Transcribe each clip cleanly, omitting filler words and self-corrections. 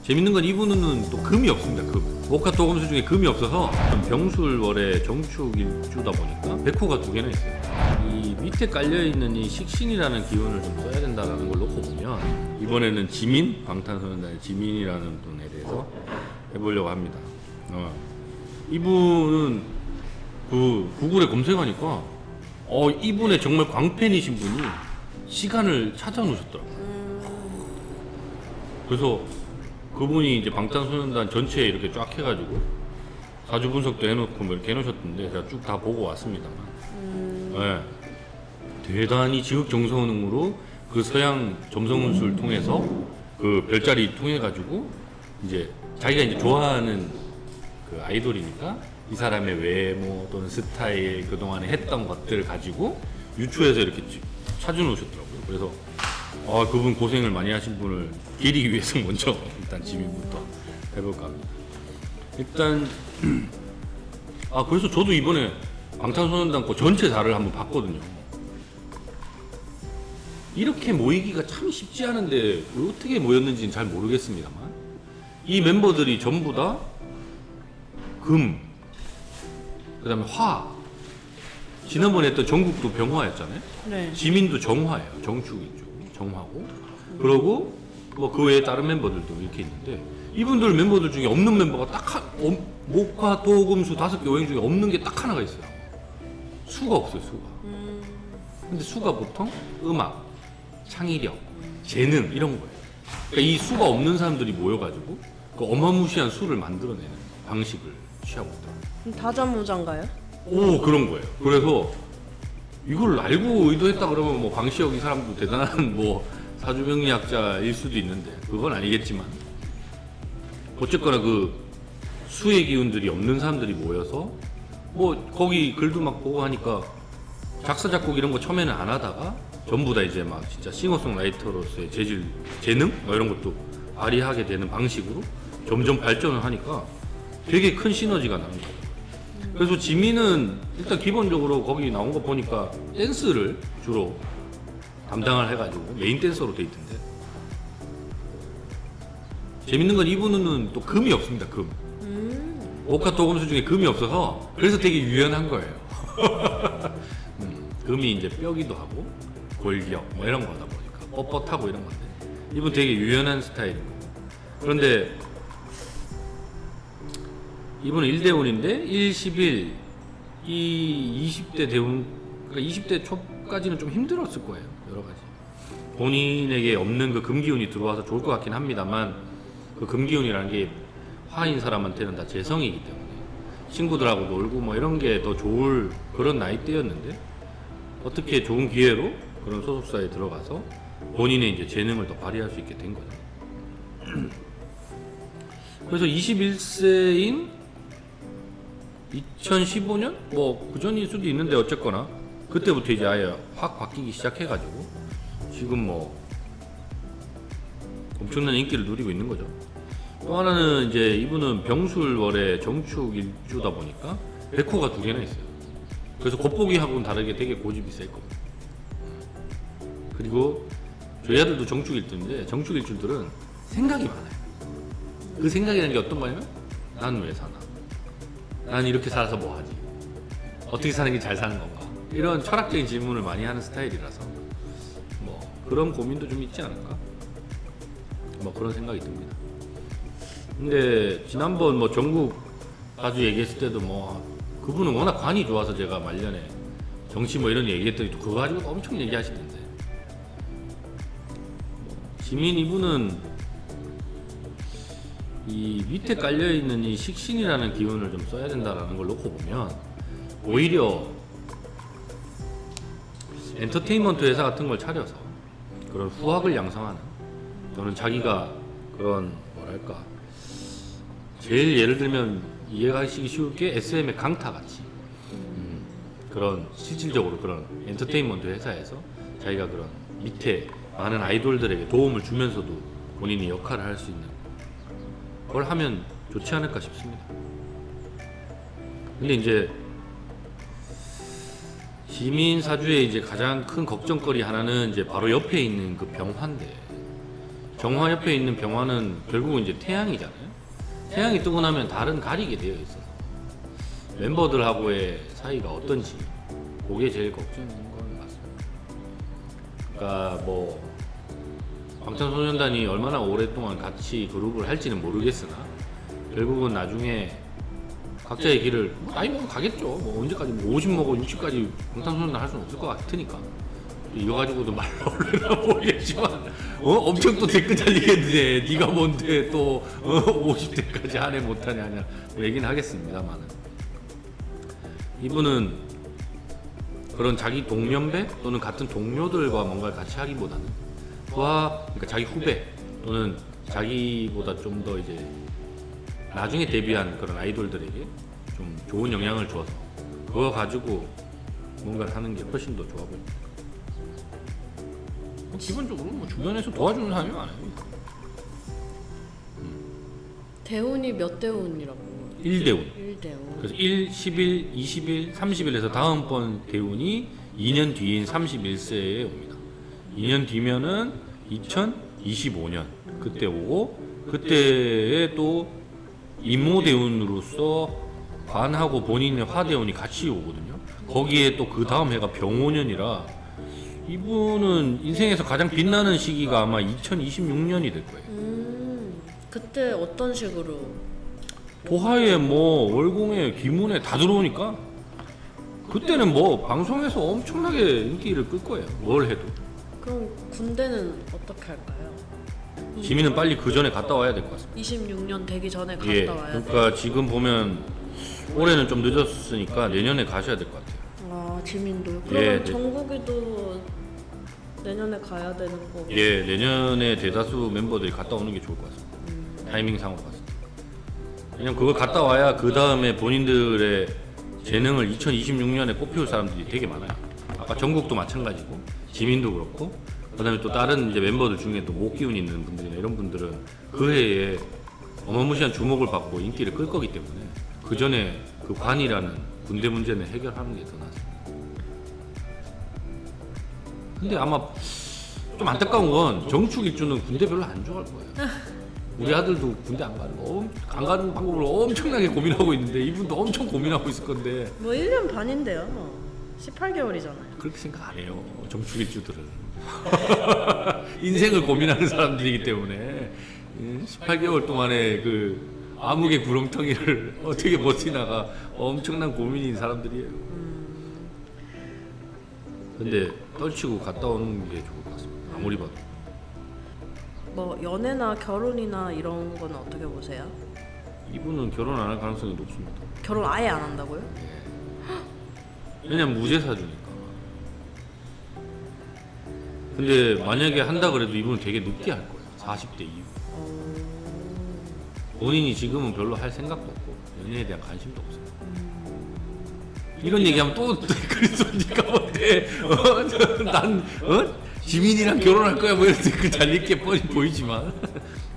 재밌는 건 이분은 또 금이 없습니다. 금. 목화 토금수 중에 금이 없어서 병술월의 정축 일주다 보니까 백호가 2개나 있어요. 이 밑에 깔려있는 이 식신이라는 기운을 좀 써야 된다는 걸 놓고 보면 이번에는 지민, 방탄소년단의 지민이라는 분에 대해서 해보려고 합니다. 이분은 그 구글에 검색하니까 이분의 정말 광팬이신 분이 시간을 찾아 놓으셨더라고요. 그래서 그분이 이제 방탄소년단 전체에 이렇게 쫙 해가지고 사주 분석도 해놓고 뭐 이렇게 해놓으셨던데 제가 쭉 다 보고 왔습니다만 네. 대단히 지극정성으로 그 서양 점성운수를 통해서 그 별자리 통해 가지고 이제 자기가 이제 좋아하는 그 아이돌이니까 이 사람의 외모 또는 스타일 그동안에 했던 것들을 가지고 유추해서 이렇게 찾아놓으셨더라고요. 그래서 그분 고생을 많이 하신 분을 기리기 위해서 먼저 일단 지민부터 해볼까 합니다. 일단 그래서 저도 이번에 방탄소년단 거 전체 자를 한번 봤거든요. 이렇게 모이기가 참 쉽지 않은데 어떻게 모였는지는 잘 모르겠습니다만 이 멤버들이 전부 다 금, 그 다음에 화, 지난번에 했던 정국도 병화였잖아요. 네. 지민도 정화예요. 정축이죠. 정화고. 그러고 뭐 그 외에 다른 멤버들도 이렇게 있는데 이분들 멤버들 중에 없는 멤버가 딱 목화, 토금수 5개 오행 중에 없는 게 딱 하나가 있어요. 수가 없어요. 수가. 근데 수가 보통 음악, 창의력, 재능 이런 거예요. 그러니까 이 수가 없는 사람들이 모여가지고 그 어마무시한 수를 만들어내는 방식을 취하고 있다. 다자모자인가요? 오, 그런 거예요. 그래서 이걸 알고 의도했다 그러면 뭐 광시혁 이 사람도 대단한 뭐 사주명리학자일 수도 있는데 그건 아니겠지만 어쨌거나 그 수의 기운들이 없는 사람들이 모여서 뭐 거기 글도 막 보고 하니까 작사 작곡 이런 거 처음에는 안 하다가 전부 다 이제 막 진짜 싱어송라이터로서의 재질, 재능 뭐 이런 것도 발휘하게 되는 방식으로 점점 발전을 하니까 되게 큰 시너지가 나는 거예요. 그래서 지민은 일단 기본적으로 거기 나온 거 보니까 댄스를 주로 담당을 해가지고 메인 댄서로 돼 있던데 재밌는 건 이분은 또 금이 없습니다. 금. 목화 토금수 중에 금이 없어서 그래서 되게 유연한 거예요. 금이 이제 뼈기도 하고 골격 뭐 이런 거 하다 보니까 뻣뻣하고 이런 건데 이분 되게 유연한 스타일이고 그런데 이분은 1대운인데 1, 11, 이 20대 대운 그러니까 20대 초까지는 좀 힘들었을 거예요. 여러 가지 본인에게 없는 그 금기운이 들어와서 좋을 것 같긴 합니다만 그 금기운이라는 게 화인 사람한테는 다 재성이기 때문에 친구들하고 놀고 뭐 이런 게 더 좋을 그런 나이대였는데 어떻게 좋은 기회로 그런 소속사에 들어가서 본인의 이제 재능을 더 발휘할 수 있게 된 거죠. 그래서 21세인 2015년? 뭐 그전일 수도 있는데 어쨌거나 그때부터 이제 아예 확 바뀌기 시작해가지고 지금 뭐 엄청난 인기를 누리고 있는 거죠. 또 하나는 이제 이분은 병술월의 정축 일주다 보니까 백호가 2개나 있어요. 그래서 겉보기하고는 다르게 되게 고집이 셀 겁니다. 그리고 저희 아들도 정축 일주인데 정축 일주들은 생각이 많아요. 그 생각이라는 게 어떤 거냐면 난 왜 사나? 난 이렇게 살아서 뭐 하지? 어떻게 사는 게 잘 사는 건가? 이런 철학적인 질문을 많이 하는 스타일이라서 뭐 그런 고민도 좀 있지 않을까? 뭐 그런 생각이 듭니다. 근데 지난번 뭐 정국 사주 얘기했을 때도 뭐 그분은 워낙 관이 좋아서 제가 말년에 정치 뭐 이런 얘기했더니 또 그거 가지고 엄청 얘기하시던데 지민 이분은 이 밑에 깔려있는 이 식신이라는 기운을 좀 써야 된다는 걸 놓고 보면 오히려 엔터테인먼트 회사 같은 걸 차려서 그런 후학을 양성하는 또는 자기가 그런 뭐랄까 제일 예를 들면 이해하시기 쉬울 게 SM의 강타같이 그런 실질적으로 그런 엔터테인먼트 회사에서 자기가 그런 밑에 많은 아이돌들에게 도움을 주면서도 본인이 역할을 할 수 있는 걸 하면 좋지 않을까 싶습니다. 근데 이제 지민 사주의 이제 가장 큰 걱정거리 하나는 이제 바로 옆에 있는 그 병화인데 정화 옆에 있는 병화는 결국은 이제 태양이잖아요. 태양이 뜨고 나면 달은 가리게 되어 있어서 멤버들하고의 사이가 어떤지 그게 제일 걱정인 것 같습니다. 그러니까 뭐 방탄소년단이 얼마나 오랫동안 같이 그룹을 할지는 모르겠으나 결국은 나중에 각자의 길을 나이 먹으면 가겠죠. 뭐 언제까지 뭐 50 먹고 60까지 방탄소년단 할 수는 없을 것 같으니까 이거 가지고도 말로 올려나 모르겠지만 엄청 또 댓글 달리겠는데 네가 뭔데 또 50대까지 하네 못하냐 뭐 얘기는 하겠습니다만 이분은 그런 자기 동년배 또는 같은 동료들과 뭔가를 같이 하기보다는 그러니까 자기 후배 또는 자기보다 좀 더 이제 나중에 데뷔한 그런 아이돌들에게 좀 좋은 영향을 줘서 그거 가지고 뭔가를 하는 게 훨씬 더 좋아 보입니다. 기본적으로 뭐 주변에서 도와주는 사람이 많아요. 대운이 몇 대운이라고? 1대운. 1대운. 그래서 1, 11, 21, 30일에서 다음번 대운이 2년 뒤인 31세에 옵니다. 2년 뒤면은 2025년 그때 오고 그때에 또 임모 대운으로서 관하고 본인의 화대운이 같이 오거든요. 거기에 또 그 다음 해가 병오년이라 이분은 인생에서 가장 빛나는 시기가 아마 2026년이 될 거예요. 그때 어떤 식으로? 도하에 뭐 월공에 기문에 다 들어오니까 그때는 뭐 방송에서 엄청나게 인기를 끌 거예요. 뭘 해도. 그럼 군대는 어떻게 할까요? 지민은 빨리 그 전에 갔다 와야 될 것 같습니다. 26년 되기 전에 갔다 예, 와야 그러니까 돼요? 지금 보면 올해는 좀 늦었으니까 내년에 가셔야 될 것 같아요. 아, 지민도요? 예, 그러면 네. 정국이도 내년에 가야 되는 거고. 예, 내년에 대다수 멤버들이 갔다 오는 게 좋을 것 같습니다. 타이밍상으로 봤을 때. 왜냐면 그걸 갔다 와야 그 다음에 본인들의 재능을 2026년에 꽃피울 사람들이 되게 많아요. 아까 정국도 마찬가지고 지민도 그렇고 그다음에 또 다른 이제 멤버들 중에 또 목기운 있는 분들이나 이런 분들은 그 해에 어마무시한 주목을 받고 인기를 끌 거기 때문에 그 전에 그 관이라는 군대 문제는 해결하는 게 더 낫습니다. 근데 아마 좀 안타까운 건 정축 일주는 군대 별로 안 좋아할 거예요. 우리 아들도 군대 안 가는 방법을 엄청나게 고민하고 있는데 이분도 엄청 고민하고 있을 건데 뭐 1년 반인데요. 18개월이잖아요. 그렇게 생각 안 해요. 정축 일주들은 인생을 고민하는 사람들이기 때문에 18개월 동안의 그 암흑의 구렁텅이를 어떻게 버티나가 엄청난 고민인 사람들이에요. 근데 떨치고 갔다 오는 게 좋을 것 같습니다. 아무리 봐도. 뭐 연애나 결혼이나 이런 건 어떻게 보세요? 이분은 결혼 안 할 가능성이 높습니다. 결혼 아예 안 한다고요? 왜냐면 무제사주니까. 근데 만약에 한다 그래도 이분은 되게 늦게 할 거예요. 40대 이후. 본인이 지금은 별로 할 생각도 없고 연애에 대한 관심도 없어요. 이런 얘기하면 또 그래서 니가 뭔데 지민이랑 결혼할 거야 뭐 이런 댓글 달릴 게 뻔히 보이지만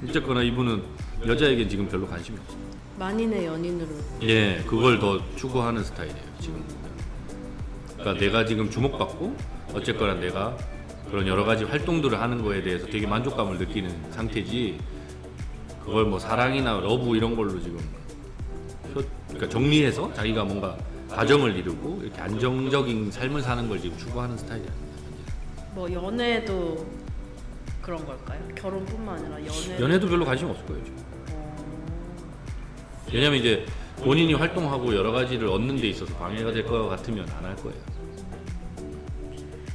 어쨌거나 이분은 여자에겐 지금 별로 관심이 없어요. 만인의 연인으로. 예, 그걸 더 추구하는 스타일이에요 지금. 그러니까 내가 지금 주목받고 어쨌거나 내가 그런 여러 가지 활동들을 하는 거에 대해서 되게 만족감을 느끼는 상태지 그걸 뭐 사랑이나 러브 이런 걸로 지금 그러니까 정리해서 자기가 뭔가 가정을 이루고 이렇게 안정적인 삶을 사는 걸 지금 추구하는 스타일이 아닙니다. 뭐 연애도 그런 걸까요? 결혼뿐만 아니라 연애도 별로 관심 없을 거예요 지금. 왜냐면 이제 본인이 활동하고 여러 가지를 얻는 데 있어서 방해가 될 것 같으면 안 할 거예요.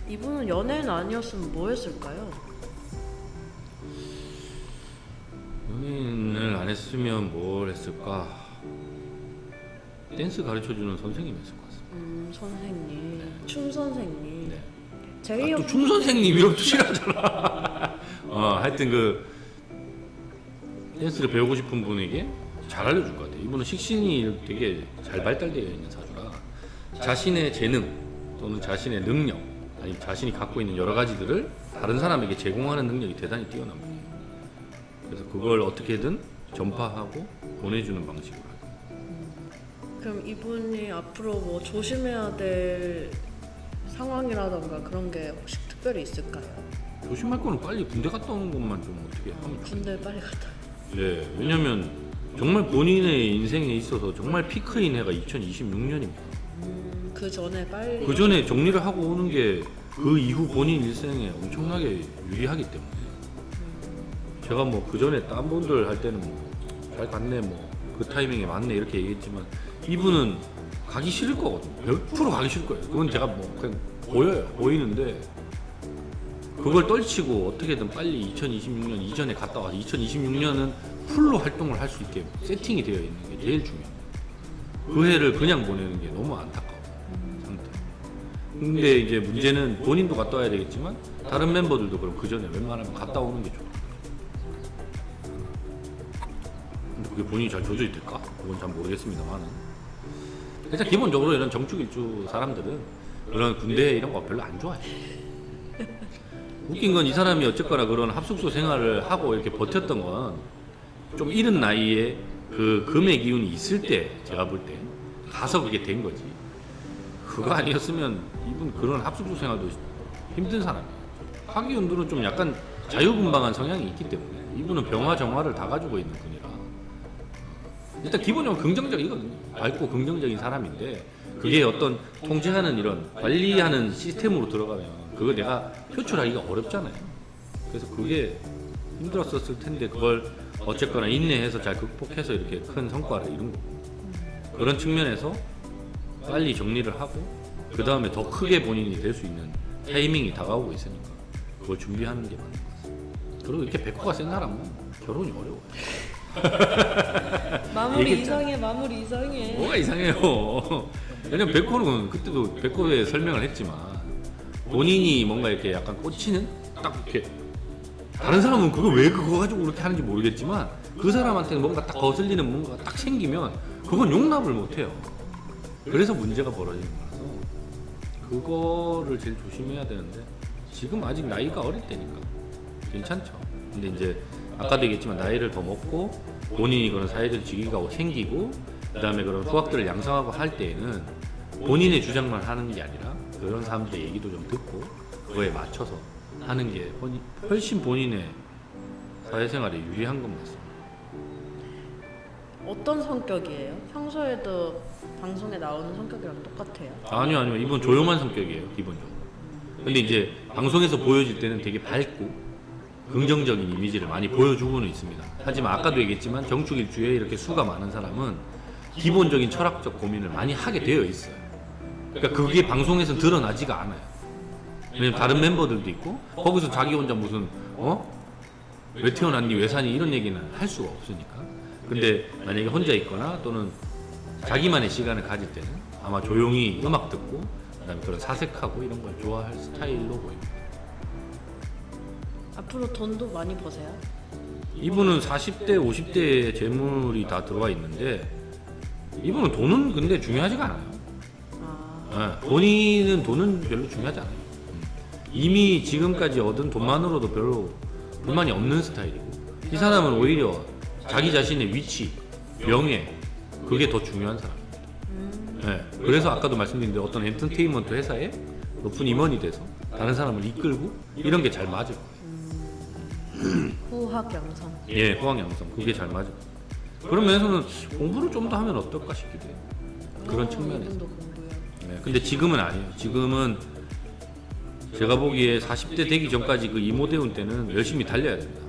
이분은 연예인 아니었으면 뭐 했을까요? 연예인을 안 했으면 뭘 했을까? 댄스 가르쳐주는 선생님이었을 것 같습니다. 선생님. 네. 춤 선생님. 네. 제이홉 또 춤 선생님 이런 또 싫어하잖아. 하여튼 그 댄스를 배우고 싶은 분에게 잘 알려줄 것 같아요. 이분은 식신이 되게 잘 발달되어 있는 사주라 자신의 재능 또는 자신의 능력 아니면 자신이 갖고 있는 여러 가지들을 다른 사람에게 제공하는 능력이 대단히 뛰어납니다. 그래서 그걸 어떻게든 전파하고 보내주는 방식으로 하고. 그럼 이분이 앞으로 뭐 조심해야 될 상황이라던가 그런 게 혹시 특별히 있을까요? 조심할 거는 빨리 군대 갔다 오는 것만 좀 어떻게 하면 군대 빨리 갔다. 네, 왜냐면 정말 본인의 인생에 있어서 정말 피크인 해가 2026년입니다. 그 전에 빨리. 그 전에 정리를 하고 오는 게 그 이후 본인 일생에 엄청나게 유리하기 때문에 제가 뭐 그 전에 딴 분들 할 때는 뭐 잘 갔네 뭐 그 타이밍에 맞네 이렇게 얘기했지만 이분은 가기 싫을 거거든요. 100% 가기 싫을 거예요. 그건 제가 뭐 그냥 보여요. 보이는데 그걸 떨치고 어떻게든 빨리 2026년 이전에 갔다 와서 2026년은 풀로 활동을 할 수 있게 세팅이 되어 있는 게 제일 중요해요. 그 해를 그냥 보내는 게 너무 안타까워요. 상태. 근데 이제 문제는 본인도 갔다 와야 되겠지만 다른 멤버들도 그럼 그 전에 웬만하면 갔다 오는 게 좋아요. 근데 그게 본인이 잘 조절이 될까? 그건 잘 모르겠습니다만은 일단 기본적으로 이런 정축일주 사람들은 그런 군대 이런 거 별로 안 좋아해. 웃긴 건 이 사람이 어쨌거나 그런 합숙소 생활을 하고 이렇게 버텼던 건 좀 이른 나이에 그 금의 기운이 있을 때 제가 볼 때 가서 그게 된 거지. 그거 아니었으면 이분 그런 합숙소 생활도 힘든 사람이에요. 하기운들은 좀 약간 자유분방한 성향이 있기 때문에 이분은 병화 정화를 다 가지고 있는 분이라 일단 기본적으로 긍정적이거든요. 밝고 긍정적인 사람인데 그게 어떤 통제하는 이런 관리하는 시스템으로 들어가면 그거 내가 표출하기가 어렵잖아요. 그래서 그게 힘들었었을 텐데 그걸 어쨌거나 인내해서 잘 극복해서 이렇게 큰 성과를 이룬 거고 그런 측면에서 빨리 정리를 하고 그 다음에 더 크게 본인이 될 수 있는 타이밍이 다가오고 있으니까 그걸 준비하는 게 맞는 것 같습니다. 그리고 이렇게 백호가 센 사람은 결혼이 어려워요. 마무리 얘기했잖아. 이상해. 마무리 이상해. 뭐가 이상해요. 왜냐면 백호는 그때도 백호에 설명을 했지만 본인이 뭔가 이렇게 약간 꽂히는 딱 이렇게 다른 사람은 왜 그거 가지고 그렇게 하는지 모르겠지만 그 사람한테는 뭔가 딱 거슬리는 뭔가 딱 생기면 그건 용납을 못해요. 그래서 문제가 벌어지는 거라서 그거를 제일 조심해야 되는데 지금 아직 나이가 어릴 때니까 괜찮죠. 근데 이제 아까도 얘기했지만 나이를 더 먹고 본인이 그런 사회적 직위가 생기고 그 다음에 그런 후학들을 양성하고 할 때에는 본인의 주장만 하는 게 아니라 그런 사람들의 얘기도 좀 듣고 그거에 맞춰서 하는 게 훨씬 본인의 사회생활에 유리한 것 같습니다. 어떤 성격이에요? 평소에도 방송에 나오는 성격이랑 똑같아요? 아니요. 이분 조용한 성격이에요, 기본적으로. 근데 이제 방송에서 보여질 때는 되게 밝고 긍정적인 이미지를 많이 보여주고는 있습니다. 하지만 아까도 얘기했지만 정축일주에 이렇게 수가 많은 사람은 기본적인 철학적 고민을 많이 하게 되어 있어요. 그러니까 그게 방송에서 드러나지가 않아요. 왜냐면 다른 멤버들도 있고 거기서 자기 혼자 무슨 왜 태어났니 왜 사니 이런 얘기는 할 수가 없으니까. 근데 만약에 혼자 있거나 또는 자기만의 시간을 가질 때는 아마 조용히 음악 듣고 그다음에 그런 사색하고 이런 걸 좋아할 스타일로 보입니다. 앞으로 돈도 많이 버세요? 이분은 40대 50대에 재물이 다 들어와 있는데 이분은 돈은 근데 중요하지가 않아요. 본인은 돈은 별로 중요하지 않아요. 이미 지금까지 얻은 돈만으로도 별로 불만이 없는 스타일이고 이 사람은 오히려 자기 자신의 위치, 명예 그게 더 중요한 사람입니다. 네, 그래서 아까도 말씀드린 대로 어떤 엔터테인먼트 회사에 높은 임원이 돼서 다른 사람을 이끌고 이런 게 잘 맞을 거예요. 후학양성. 예, 호황양성 그게 잘 맞을 거예요. 그런 면에서는 공부를 좀 더 하면 어떨까 싶기도 해요. 그런 측면에서. 이분도 공부요. 네, 근데 지금은 아니에요. 지금은 제가 보기에 40대 되기 전까지 그 이모대운 때는 열심히 달려야 됩니다.